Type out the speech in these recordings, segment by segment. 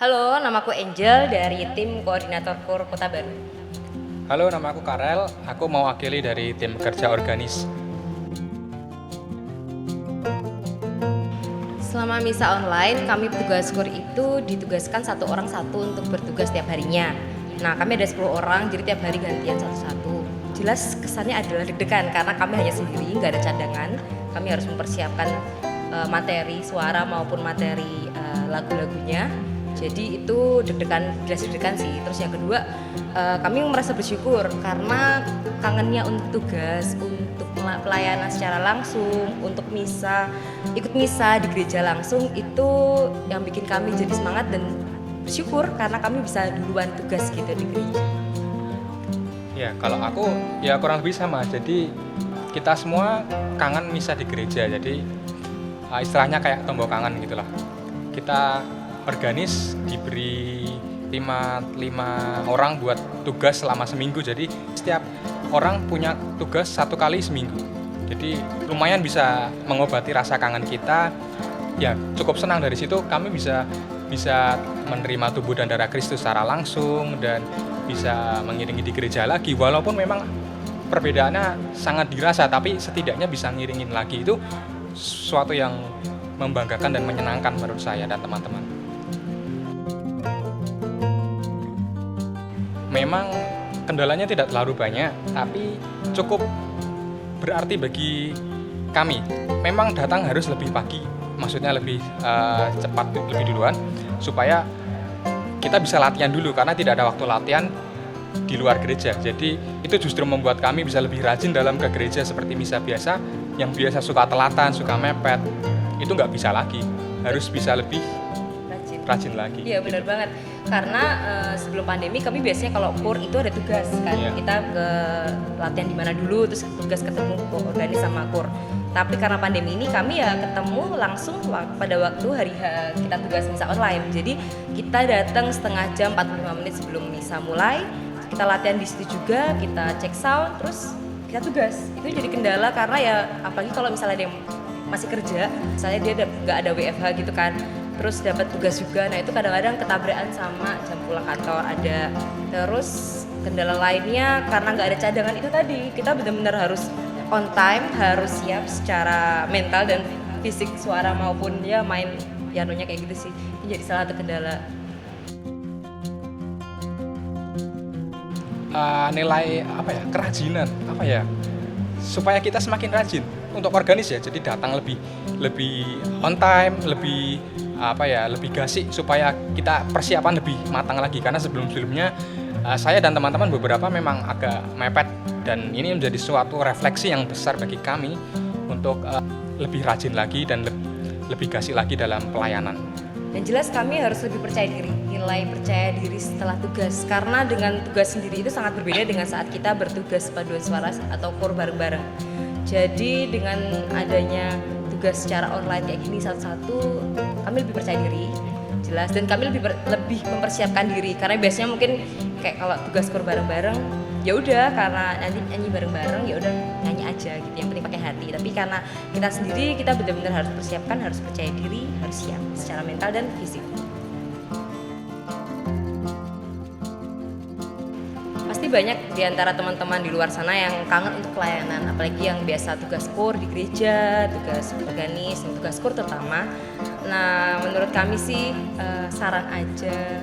Halo, namaku Angel dari tim koordinator KUR Kota Baru. Halo, nama aku Karel. Aku mewakili dari tim kerja organis. Selama misa online, kami petugas KUR itu ditugaskan satu orang satu untuk bertugas tiap harinya. Nah, kami ada 10 orang, jadi tiap hari gantian satu-satu. Jelas kesannya adalah deg-degan karena kami hanya sendiri, nggak ada cadangan. Kami harus mempersiapkan materi suara maupun materi lagu-lagunya. Jadi itu deg-degan, jelas deg-degan sih. Terus yang kedua, kami merasa bersyukur karena kangennya untuk tugas, untuk pelayanan secara langsung, untuk misa, ikut misa di gereja langsung, itu yang bikin kami jadi semangat dan bersyukur karena kami bisa duluan tugas gitu di gereja. Ya, kalau aku ya kurang lebih sama. Jadi kita semua kangen misa di gereja. Jadi istilahnya kayak tombol kangen gitulah. Kita organis diberi 5 orang buat tugas selama seminggu. Jadi setiap orang punya tugas 1 kali seminggu. Jadi lumayan bisa mengobati rasa kangen kita. Ya cukup senang dari situ kami bisa menerima tubuh dan darah Kristus secara langsung dan bisa mengiringi di gereja lagi. Walaupun memang perbedaannya sangat dirasa, tapi setidaknya bisa ngiringin lagi. Itu sesuatu yang membanggakan dan menyenangkan menurut saya dan teman-teman. Memang kendalanya tidak terlalu banyak, tapi cukup berarti bagi kami. Memang datang harus lebih pagi, maksudnya lebih cepat, lebih duluan, supaya kita bisa latihan dulu, karena tidak ada waktu latihan di luar gereja. Jadi itu justru membuat kami bisa lebih rajin dalam ke gereja seperti misa biasa, yang biasa suka telatan, suka mepet, itu nggak bisa lagi, harus bisa lebih rajin lagi. Iya benar banget, karena sebelum pandemi kami biasanya kalau KUR itu ada tugas kan, kita ke latihan di mana dulu, terus tugas ketemu organis sama KUR. Tapi karena pandemi ini kami ya ketemu langsung pada waktu hari kita tugas misa online. Jadi kita datang setengah jam 45 menit sebelum misa mulai, kita latihan di situ juga, kita cek sound, terus kita tugas. Itu jadi kendala karena ya apalagi kalau misalnya ada yang masih kerja, misalnya dia nggak ada WFH gitu kan, terus dapat tugas juga. Nah itu kadang-kadang ketabrakan sama jam pulang kantor ada. Terus kendala lainnya karena nggak ada cadangan itu tadi, kita benar-benar harus on time, harus siap secara mental dan fisik, suara maupun ya main pianonya kayak gitu sih. Ini jadi salah satu kendala. Nilai kerajinan supaya kita semakin rajin untuk organis ya. Jadi datang lebih on time, lebih gasik, supaya kita persiapan lebih matang lagi. Karena sebelumnya saya dan teman-teman beberapa memang agak mepet, dan ini menjadi suatu refleksi yang besar bagi kami untuk lebih rajin lagi dan lebih gasik lagi dalam pelayanan. Dan jelas kami harus lebih percaya diri, nilai percaya diri setelah tugas. Karena dengan tugas sendiri itu sangat berbeda dengan saat kita bertugas paduan suara atau KUR bareng-bareng. Jadi dengan adanya tugas secara online kayak gini satu-satu, kami lebih percaya diri, jelas. Dan kami lebih mempersiapkan diri. Karena biasanya mungkin kayak kalau tugas KUR bareng-bareng, ya udah karena nanti nyanyi bareng-bareng, ya udah nyanyi aja gitu, yang penting pakai hati. Tapi karena kita sendiri, kita benar-benar harus persiapkan, harus percaya diri, harus siap secara mental dan fisik. Pasti banyak di antara teman-teman di luar sana yang kangen untuk pelayanan, apalagi yang biasa tugas KUR di gereja, tugas organis, tugas KUR terutama. Nah menurut kami sih saran aja,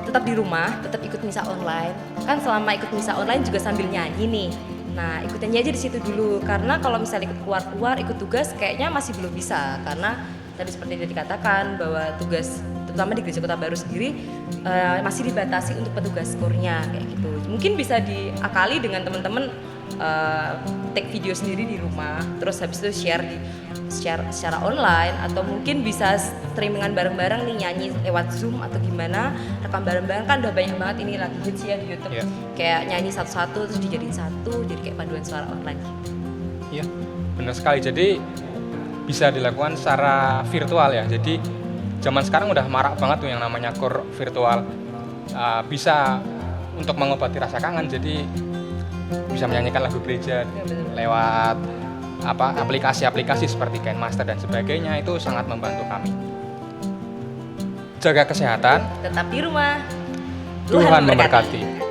tetap di rumah, tetap ikut misa online. Kan selama ikut misa online juga sambil nyanyi nih. Nah, ikut nyanyi aja di situ dulu. Karena kalau misalnya ikut keluar-keluar, ikut tugas kayaknya masih belum bisa. Karena tadi seperti yang dikatakan bahwa tugas terutama di Gereja Kota Baru sendiri masih dibatasi untuk petugas KUR-nya kayak gitu. Mungkin bisa diakali dengan teman-teman take video sendiri di rumah, terus habis itu share secara online, atau mungkin bisa streamingan bareng-bareng nih, nyanyi lewat Zoom atau gimana, rekam bareng-bareng. Kan udah banyak banget ini lagi hits ya di YouTube, kayak nyanyi satu-satu terus dijadiin satu, jadi kayak paduan suara online. Iya, benar sekali. Jadi bisa dilakukan secara virtual ya. Jadi zaman sekarang udah marak banget tuh yang namanya KUR virtual. Bisa untuk mengobati rasa kangen, jadi bisa menyanyikan lagu gereja lewat aplikasi-aplikasi seperti KineMaster dan sebagainya. Itu sangat membantu kami. jaga kesehatan, Tetap di rumah. Tuhan memberkati.